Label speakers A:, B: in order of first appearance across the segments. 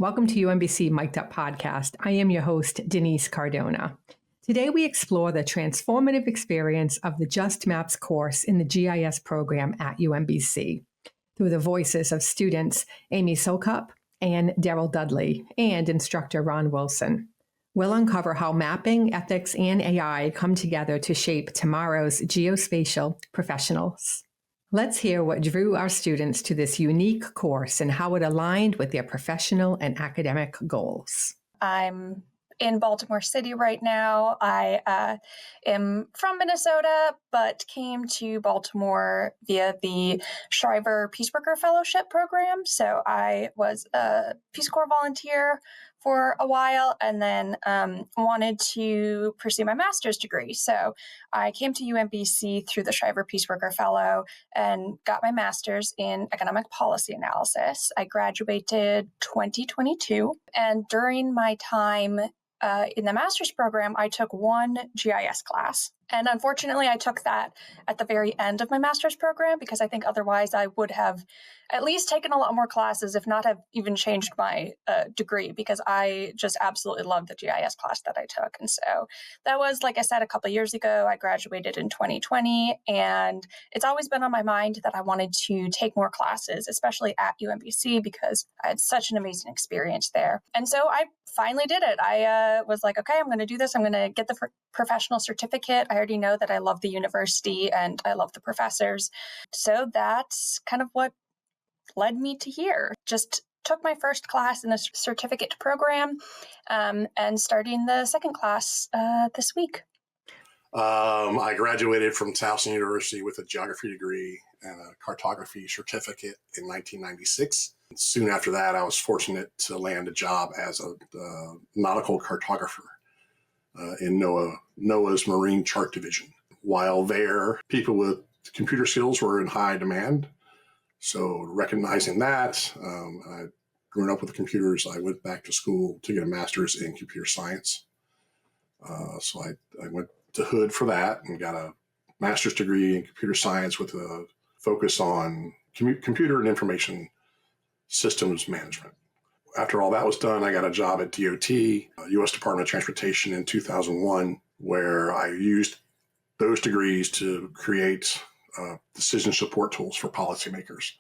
A: Welcome to UMBC Mic'd Up podcast. I am your host, Denise Cardona. Today we explore the transformative experience of the Just Maps course in the GIS program at UMBC through the voices of students Amy Soukup and Derald Dudley and instructor Ron Wilson. We'll uncover how mapping, ethics, and AI come together to shape tomorrow's geospatial professionals. Let's hear what drew our students to this unique course and how it aligned with their professional and academic goals.
B: I'm in Baltimore City right now. I am from Minnesota, but came to Baltimore via the Shriver Peace Worker Fellowship Program. So I was a Peace Corps volunteer for a while and then wanted to pursue my master's degree. So I came to UMBC through the Shriver Peace Worker Fellow and got my master's in economic policy analysis. I graduated 2022, and during my time in the master's program, I took one GIS class. And unfortunately, I took that at the very end of my master's program because I think otherwise I would have at least taken a lot more classes, if not have even changed my degree, because I just absolutely loved the GIS class that I took. And so that was, like I said, a couple of years ago. I graduated in 2020, and it's always been on my mind that I wanted to take more classes, especially at UMBC, because I had such an amazing experience there. And so I finally did it. I was like, okay, I'm going to do this. I'm going to get the professional certificate. I already know that I love the university and I love the professors. So that's kind of what led me to here. Just took my first class in the certificate program and starting the second class this week.
C: I graduated from Towson University with a geography degree and a cartography certificate in 1996. Soon after that, I was fortunate to land a job as a nautical cartographer in NOAA's Marine Chart Division. While there, people with computer skills were in high demand. So recognizing that, I grew up with computers. I went back to school to get a master's in computer science. So I went to Hood for that and got a master's degree in computer science with a focus on computer and information systems management. After all that was done, I got a job at DOT, U.S. Department of Transportation in 2001, where I used those degrees to create decision support tools for policymakers.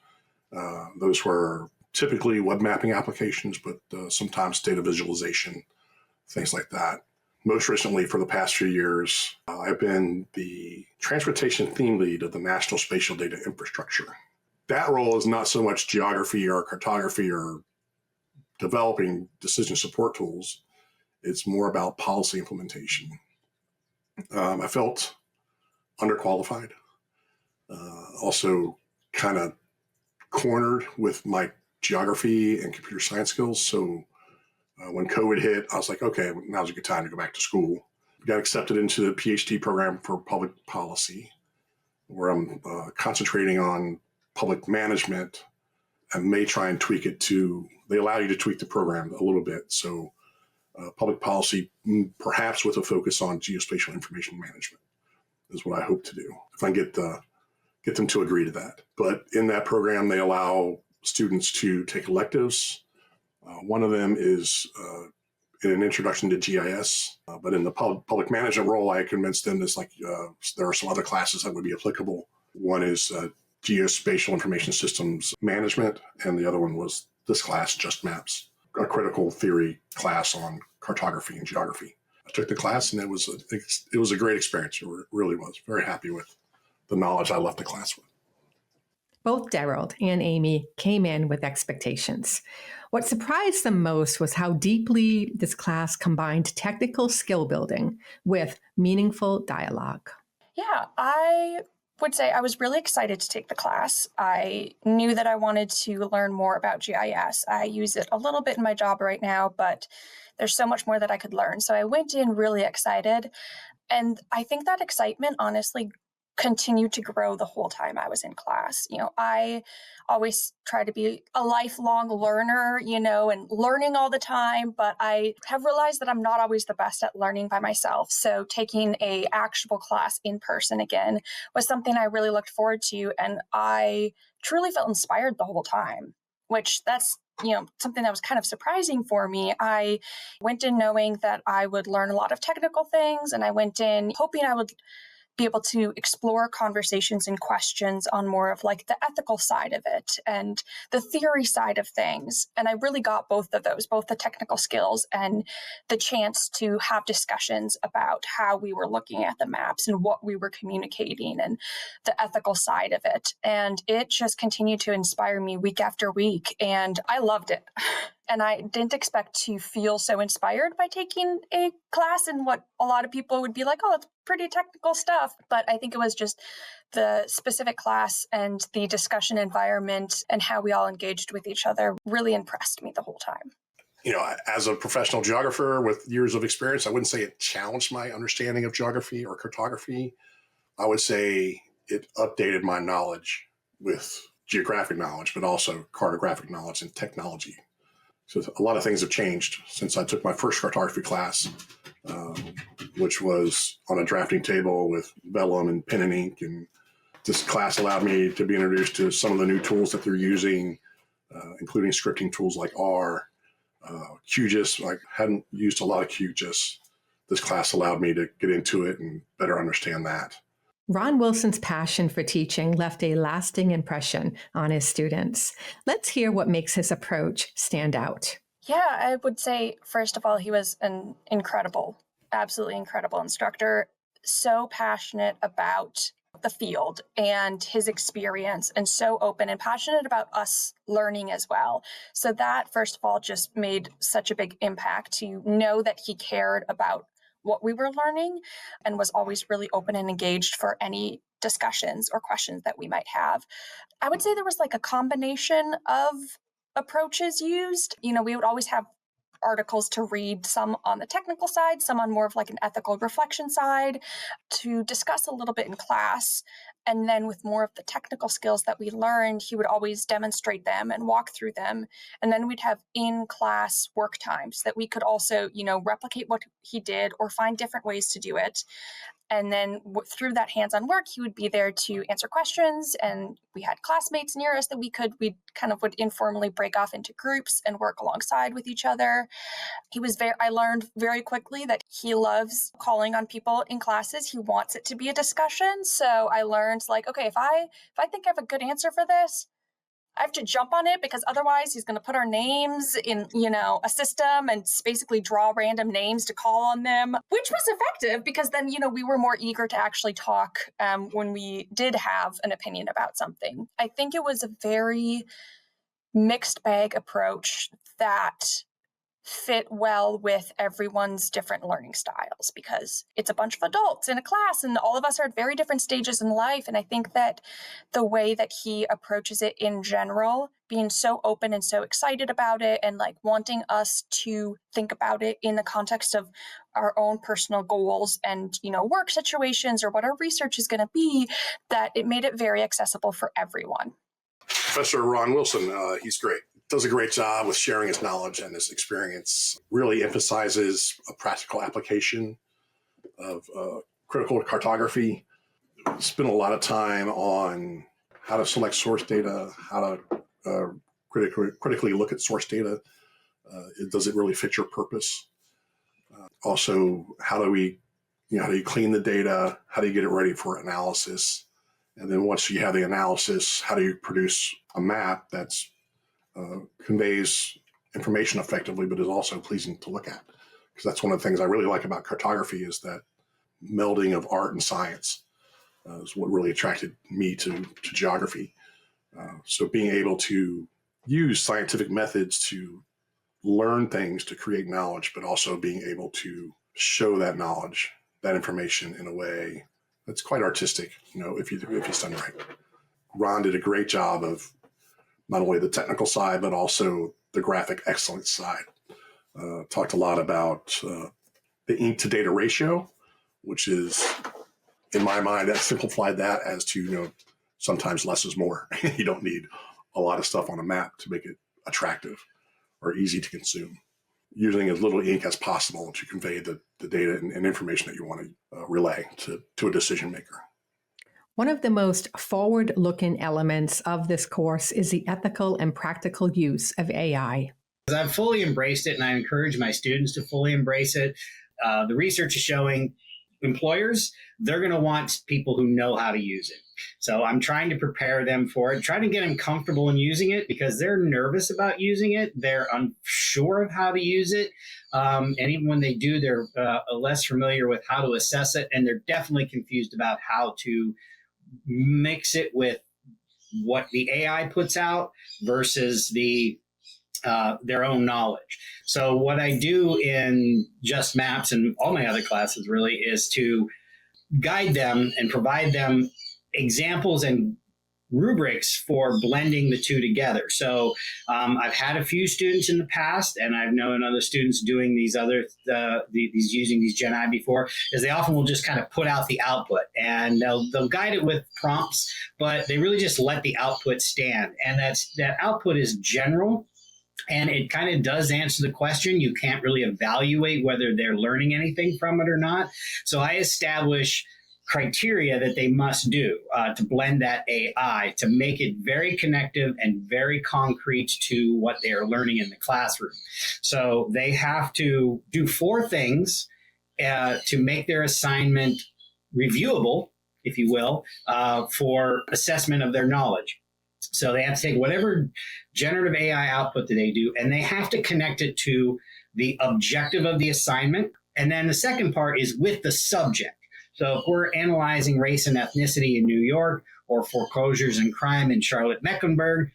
C: Those were typically web mapping applications, but sometimes data visualization, things like that. Most recently, for the past few years, I've been the transportation theme lead of the National Spatial Data Infrastructure. That role is not so much geography or cartography or developing decision support tools. It's more about policy implementation. I felt underqualified, also kind of cornered with my geography and computer science skills. So when COVID hit, I was like, okay, now's a good time to go back to school. Got accepted into the PhD program for public policy, where I'm concentrating on public management and may try and tweak it they allow you to tweak the program a little bit. So public policy, perhaps with a focus on geospatial information management, is what I hope to do, if I get them to agree to that. But in that program, they allow students to take electives. One of them is in an introduction to GIS, but in the public management role, I convinced them there are some other classes that would be applicable. One is geospatial information systems management, and the other one was this class, Just Maps, a critical theory class on cartography and geography. I took the class, and it was a great experience. It really was. Very happy with the knowledge I left the class with.
A: Both Derald and Amy came in with expectations. What surprised them most was how deeply this class combined technical skill building with meaningful dialogue.
B: Yeah, I would say I was really excited to take the class. I knew that I wanted to learn more about GIS. I use it a little bit in my job right now, but there's so much more that I could learn. So I went in really excited. And I think that excitement, honestly, continued to grow the whole time I was in class. I always try to be a lifelong learner, and learning all the time, but I have realized that I'm not always the best at learning by myself. So taking a actual class in person again was something I really looked forward to. And I truly felt inspired the whole time, which that's something that was kind of surprising for me. I went in knowing that I would learn a lot of technical things, and I went in hoping I would be able to explore conversations and questions on more of like the ethical side of it and the theory side of things. And I really got both of those, both the technical skills and the chance to have discussions about how we were looking at the maps and what we were communicating and the ethical side of it. And it just continued to inspire me week after week. And I loved it. And I didn't expect to feel so inspired by taking a class in what a lot of people would be like, oh, it's pretty technical stuff. But I think it was just the specific class and the discussion environment and how we all engaged with each other really impressed me the whole time.
C: As a professional geographer with years of experience, I wouldn't say it challenged my understanding of geography or cartography. I would say it updated my knowledge with geographic knowledge, but also cartographic knowledge and technology. So a lot of things have changed since I took my first cartography class, which was on a drafting table with vellum and pen and ink. And this class allowed me to be introduced to some of the new tools that they're using, including scripting tools like R, QGIS. I hadn't used a lot of QGIS. This class allowed me to get into it and better understand that.
A: Ron Wilson's passion for teaching left a lasting impression on his students. Let's hear what makes his approach stand out.
B: Yeah, I would say, first of all, he was an absolutely incredible instructor, so passionate about the field and his experience, and so open and passionate about us learning as well. So that, first of all, just made such a big impact to know that he cared about what we were learning and was always really open and engaged for any discussions or questions that we might have. I would say there was like a combination of approaches used. We would always have articles to read, some on the technical side, some on more of like an ethical reflection side, to discuss a little bit in class. And then with more of the technical skills that we learned, he would always demonstrate them and walk through them. And then we'd have in-class work times that we could also, replicate what he did or find different ways to do it. And then through that hands-on work, he would be there to answer questions. And we had classmates near us that we kind of would informally break off into groups and work alongside with each other. I learned very quickly that he loves calling on people in classes. He wants it to be a discussion. So I learned okay, if I think I have a good answer for this, I have to jump on it, because otherwise he's going to put our names in, a system and basically draw random names to call on them, which was effective because then, we were more eager to actually talk when we did have an opinion about something. I think it was a very mixed bag approach that fit well with everyone's different learning styles, because it's a bunch of adults in a class and all of us are at very different stages in life. And I think that the way that he approaches it in general, being so open and so excited about it and wanting us to think about it in the context of our own personal goals and, work situations or what our research is going to be, that it made it very accessible for everyone.
C: Professor Ron Wilson, he's great. Does a great job with sharing his knowledge and his experience, really emphasizes a practical application of critical cartography. Spent a lot of time on how to select source data, how to critically look at source data. Does it really fit your purpose? Also, how do you clean the data? How do you get it ready for analysis? And then once you have the analysis, how do you produce a map that's conveys information effectively, but is also pleasing to look at? Because that's one of the things I really like about cartography, is that melding of art and science is what really attracted me to geography. So being able to use scientific methods to learn things, to create knowledge, but also being able to show that knowledge, that information in a way that's quite artistic, if it's done right. Ron did a great job of not only the technical side, but also the graphic excellence side. Talked a lot about the ink to data ratio, which is, in my mind, that simplified that as to, sometimes less is more. You don't need a lot of stuff on a map to make it attractive or easy to consume. Using as little ink as possible to convey the data and information that you want to relay to a decision maker.
A: One of the most forward-looking elements of this course is the ethical and practical use of AI.
D: I've fully embraced it, and I encourage my students to fully embrace it. The research is showing employers, they're going to want people who know how to use it. So I'm trying to prepare them for it, trying to get them comfortable in using it because they're nervous about using it. They're unsure of how to use it. And even when they do, they're less familiar with how to assess it. And they're definitely confused about how to mix it with what the AI puts out versus their own knowledge. So what I do in Just Maps and all my other classes really is to guide them and provide them examples and rubrics for blending the two together. So I've had a few students in the past, and I've known other students doing these using these Gen I before, is they often will just kind of put out the output and they'll guide it with prompts, but they really just let the output stand. And that output is general. And it kind of does answer the question. You can't really evaluate whether they're learning anything from it or not. So I establish criteria that they must do to blend that AI to make it very connective and very concrete to what they are learning in the classroom. So they have to do 4 things to make their assignment reviewable, if you will, for assessment of their knowledge. So they have to take whatever generative AI output that they do, and they have to connect it to the objective of the assignment. And then the second part is with the subject. So if we're analyzing race and ethnicity in New York or foreclosures and crime in Charlotte-Mecklenburg,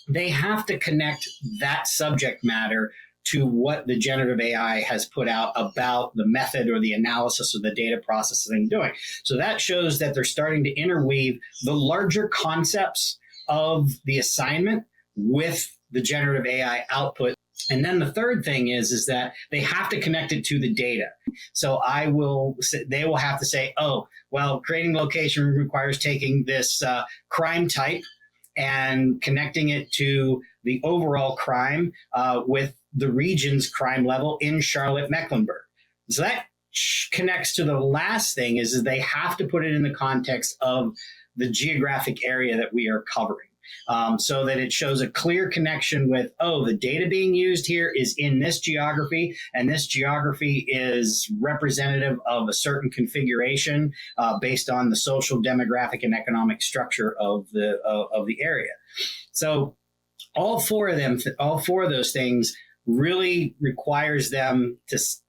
D: they have to connect that subject matter to what the generative AI has put out about the method or the analysis or the data processing they're doing. So that shows that they're starting to interweave the larger concepts of the assignment with the generative AI output. And then the third thing is that they have to connect it to the data. So they will have to say, oh, well, creating location requires taking this crime type and connecting it to the overall crime with the region's crime level in Charlotte-Mecklenburg. So that connects to the last thing is they have to put it in the context of the geographic area that we are covering. So that it shows a clear connection with, the data being used here is in this geography, and this geography is representative of a certain configuration based on the social, demographic, and economic structure of the area. So all four of those things really requires them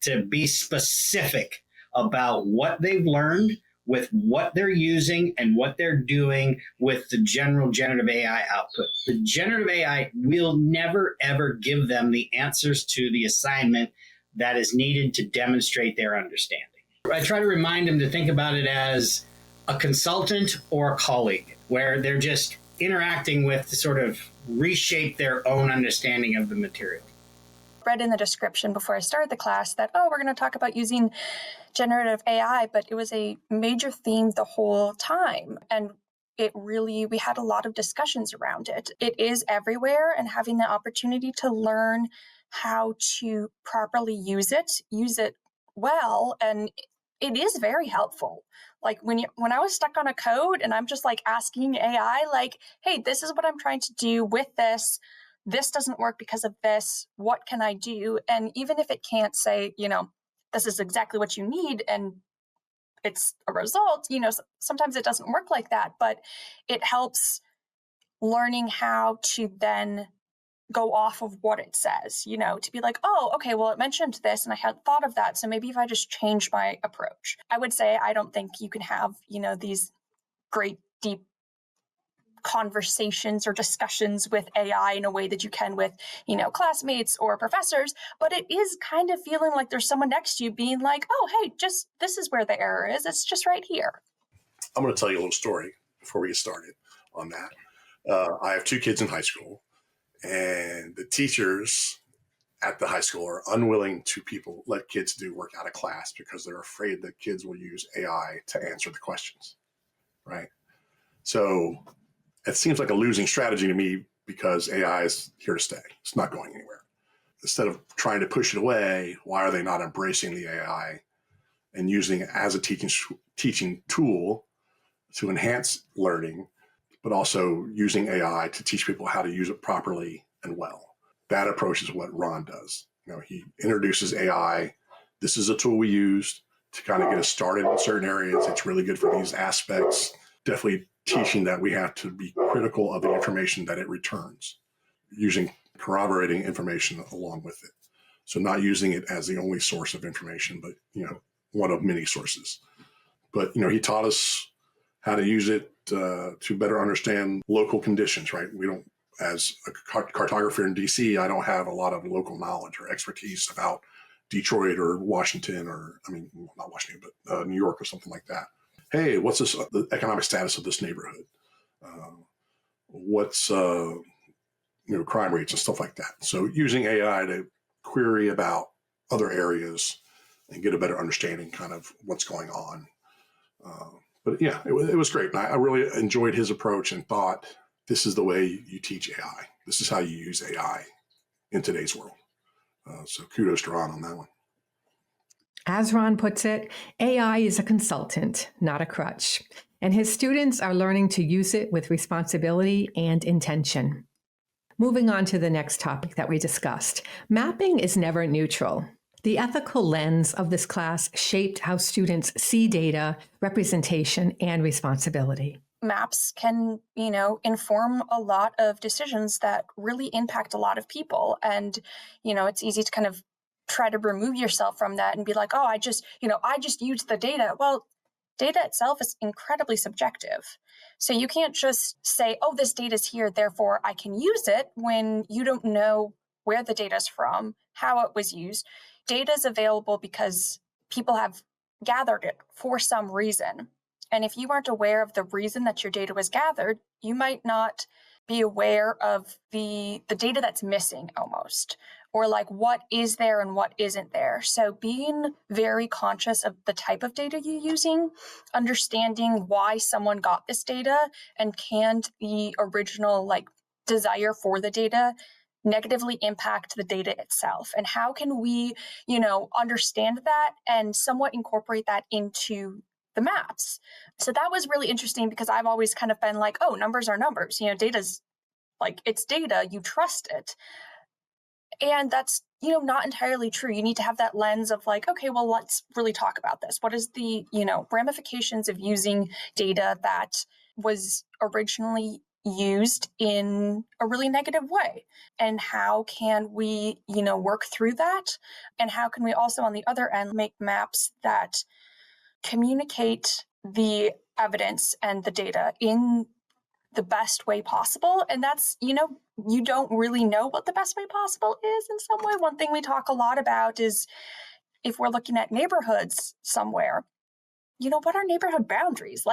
D: to be specific about what they've learned, with what they're using and what they're doing with the general generative AI output. The generative AI will never, ever give them the answers to the assignment that is needed to demonstrate their understanding. I try to remind them to think about it as a consultant or a colleague, where they're just interacting with to sort of reshape their own understanding of the material.
B: Read in the description before I started the class that, we're going to talk about using generative AI, but it was a major theme the whole time. And we had a lot of discussions around it. It is everywhere, and having the opportunity to learn how to properly use it well, and it is very helpful. Like when I was stuck on a code and I'm just like asking AI, like, hey, this is what I'm trying to do with this. This doesn't work because of this. What can I do? And even if it can't say, this is exactly what you need and it's a result, sometimes it doesn't work like that, but it helps learning how to then go off of what it says, to be like, oh, okay, well, it mentioned this and I hadn't thought of that. So maybe if I just change my approach. I would say I don't think you can have, these great, deep conversations or discussions with AI in a way that you can with, classmates or professors, but it is kind of feeling like there's someone next to you being like, oh, hey, just this is where the error is. It's just right here.
C: I'm going to tell you a little story before we get started on that. I have 2 kids in high school, and the teachers at the high school are unwilling to let kids do work out of class because they're afraid that kids will use AI to answer the questions, right? So it seems like a losing strategy to me because AI is here to stay. It's not going anywhere. Instead of trying to push it away, why are they not embracing the AI and using it as a teaching tool to enhance learning, but also using AI to teach people how to use it properly and well. That approach is what Ron does. He introduces AI. This is a tool we use to kind of get us started in certain areas. It's really good for these aspects. Definitely teaching that we have to be critical of the information that it returns, using corroborating information along with it. So not using it as the only source of information, but, one of many sources. But, he taught us how to use it to better understand local conditions, right? We don't, as a cartographer in DC, I don't have a lot of local knowledge or expertise about Detroit or Washington not Washington, but New York or something like that. Hey, what's the economic status of this neighborhood? What's crime rates and stuff like that. So using AI to query about other areas and get a better understanding kind of what's going on. But yeah, it was great. And I really enjoyed his approach and thought, this is the way you teach AI. This is how you use AI in today's world. So kudos to Ron on that one.
A: As Ron puts it, AI is a consultant, not a crutch, and his students are learning to use it with responsibility and intention. Moving on to the next topic that we discussed, mapping is never neutral. The ethical lens of this class shaped how students see data, representation, and responsibility.
B: Maps can, inform a lot of decisions that really impact a lot of people. And, it's easy to kind of try to remove yourself from that and be like, oh, I just used the data. Well, data itself is incredibly subjective. So you can't just say, oh, this data is here, therefore I can use it, when you don't know where the data is from, how it was used. Data is available because people have gathered it for some reason. And if you aren't aware of the reason that your data was gathered, you might not be aware of the data that's missing almost, or like what is there and what isn't there. So being very conscious of the type of data you're using, understanding why someone got this data, and can the original desire for the data negatively impact the data itself, and how can we, understand that and somewhat incorporate that into the maps. So that was really interesting, because I've always kind of been like, oh, numbers are numbers, data's it's data, you trust it. And that's, not entirely true. You need to have that lens of okay, well, let's really talk about this. What is the, ramifications of using data that was originally used in a really negative way? And how can we, work through that? And how can we also, on the other end, make maps that communicate the evidence and the data in the best way possible? And that's, you don't really know what the best way possible is in some way. One thing we talk a lot about is, if we're looking at neighborhoods somewhere, what are neighborhood boundaries?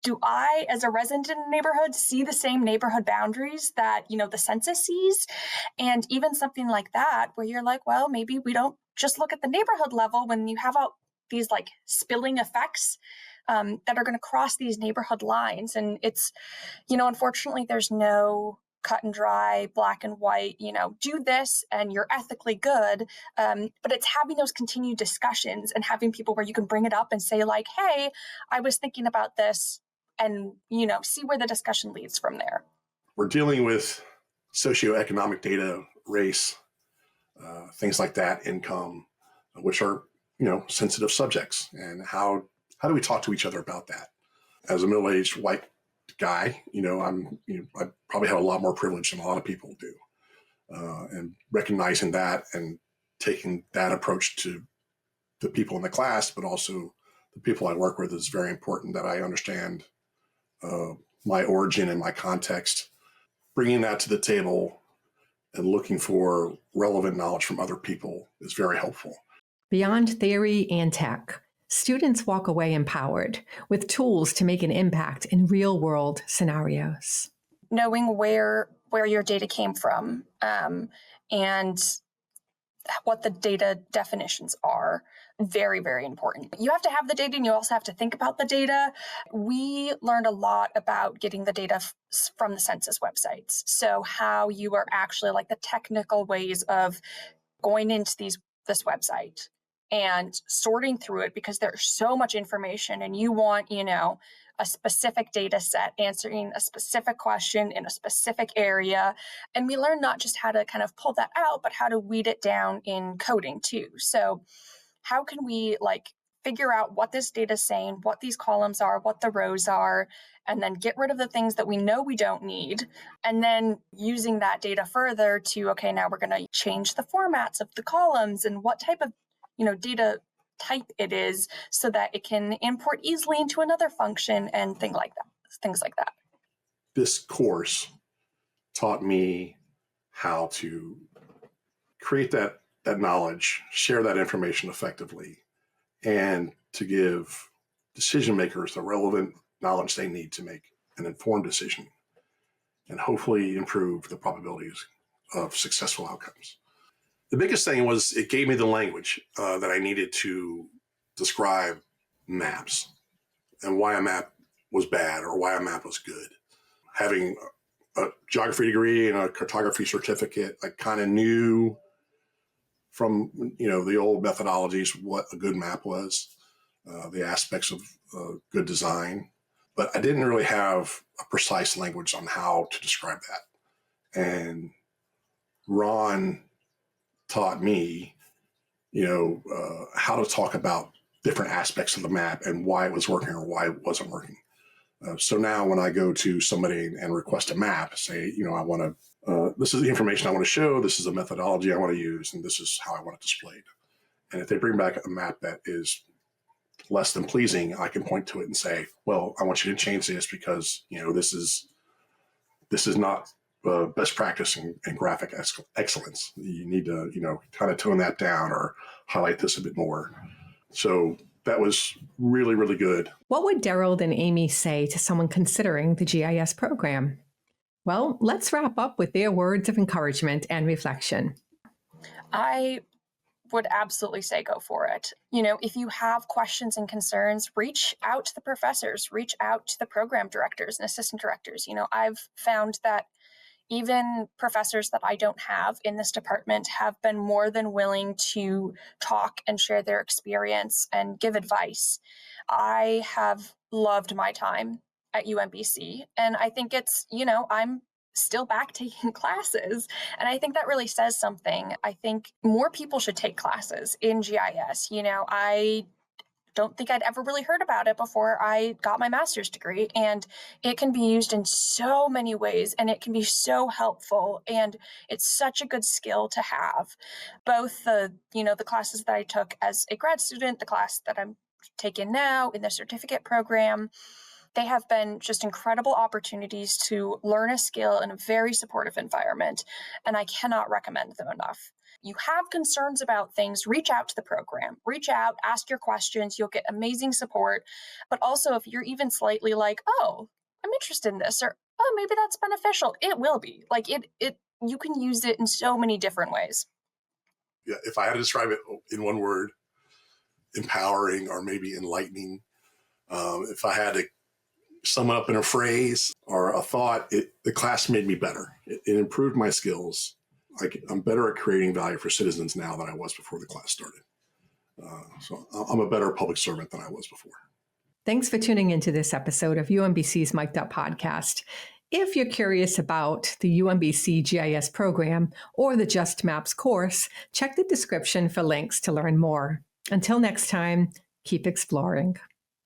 B: Do I, as a resident in a neighborhood, see the same neighborhood boundaries that, the census sees? And even something like that, where you're like, well, maybe we don't just look at the neighborhood level when you have these spilling effects that are going to cross these neighborhood lines. And it's, unfortunately, there's no cut and dry, black and white, do this and you're ethically good. But it's having those continued discussions and having people where you can bring it up and say hey, I was thinking about this, and, see where the discussion leads from there.
C: We're dealing with socioeconomic data, race, things like that, income, which are, sensitive subjects. And how do we talk to each other about that? As a middle-aged white guy, I probably have a lot more privilege than a lot of people do. And recognizing that and taking that approach to the people in the class, but also the people I work with, is very important, that I understand my origin and my context, bringing that to the table and looking for relevant knowledge from other people is very helpful.
A: Beyond theory and tech, students walk away empowered with tools to make an impact in real-world scenarios.
B: Knowing where your data came from and what the data definitions are, very, very important. You have to have the data, and you also have to think about the data. We learned a lot about getting the data from the census websites. So how you are actually the technical ways of going into this website and sorting through it, because there's so much information, and you want, a specific data set, answering a specific question in a specific area. And we learn not just how to kind of pull that out, but how to weed it down in coding too. So how can we figure out what this data is saying, what these columns are, what the rows are, and then get rid of the things that we know we don't need. And then using that data further to, okay, now we're going to change the formats of the columns and what type of, data type it is so that it can import easily into another function and things like that.
C: This course taught me how to create that knowledge, share that information effectively, and to give decision makers the relevant knowledge they need to make an informed decision and hopefully improve the probabilities of successful outcomes. The biggest thing was it gave me the language that I needed to describe maps and why a map was bad or why a map was good. Having a geography degree and a cartography certificate, I kind of knew from the old methodologies what a good map was, the aspects of good design, but I didn't really have a precise language on how to describe that. And Ron taught me, how to talk about different aspects of the map and why it was working or why it wasn't working. So now when I go to somebody and request a map, say, I want to, this is the information I want to show, this is the methodology I want to use, and this is how I want it displayed. And if they bring back a map that is less than pleasing, I can point to it and say, well, I want you to change this because, this is not best practice in graphic excellence. You need to, kind of tone that down or highlight this a bit more. So that was really, really good.
A: What would Derald and Amy say to someone considering the GIS program? Well, let's wrap up with their words of encouragement and reflection.
B: I would absolutely say go for it. If you have questions and concerns, reach out to the professors, reach out to the program directors and assistant directors. I've found that even professors that I don't have in this department have been more than willing to talk and share their experience and give advice. I have loved my time at UMBC, and I think it's, I'm still back taking classes, and I think that really says something. I think more people should take classes in GIS. I don't think I'd ever really heard about it before I got my master's degree, and it can be used in so many ways, and it can be so helpful, and it's such a good skill to have. Both the classes that I took as a grad student, the class that I'm taking now in the certificate program, they have been just incredible opportunities to learn a skill in a very supportive environment, and I cannot recommend them enough. You have concerns about things, reach out to the program. Reach out, ask your questions, you'll get amazing support. But also, if you're even slightly like, oh, I'm interested in this, or oh, maybe that's beneficial, it will be. You can use it in so many different ways.
C: Yeah, if I had to describe it in one word, empowering or maybe enlightening. If I had to sum it up in a phrase or a thought, the class made me better. It improved my skills. I'm better at creating value for citizens now than I was before the class started. So I'm a better public servant than I was before.
A: Thanks for tuning into this episode of UMBC's Mic'd Up podcast. If you're curious about the UMBC GIS program or the Just Maps course, check the description for links to learn more. Until next time, keep exploring.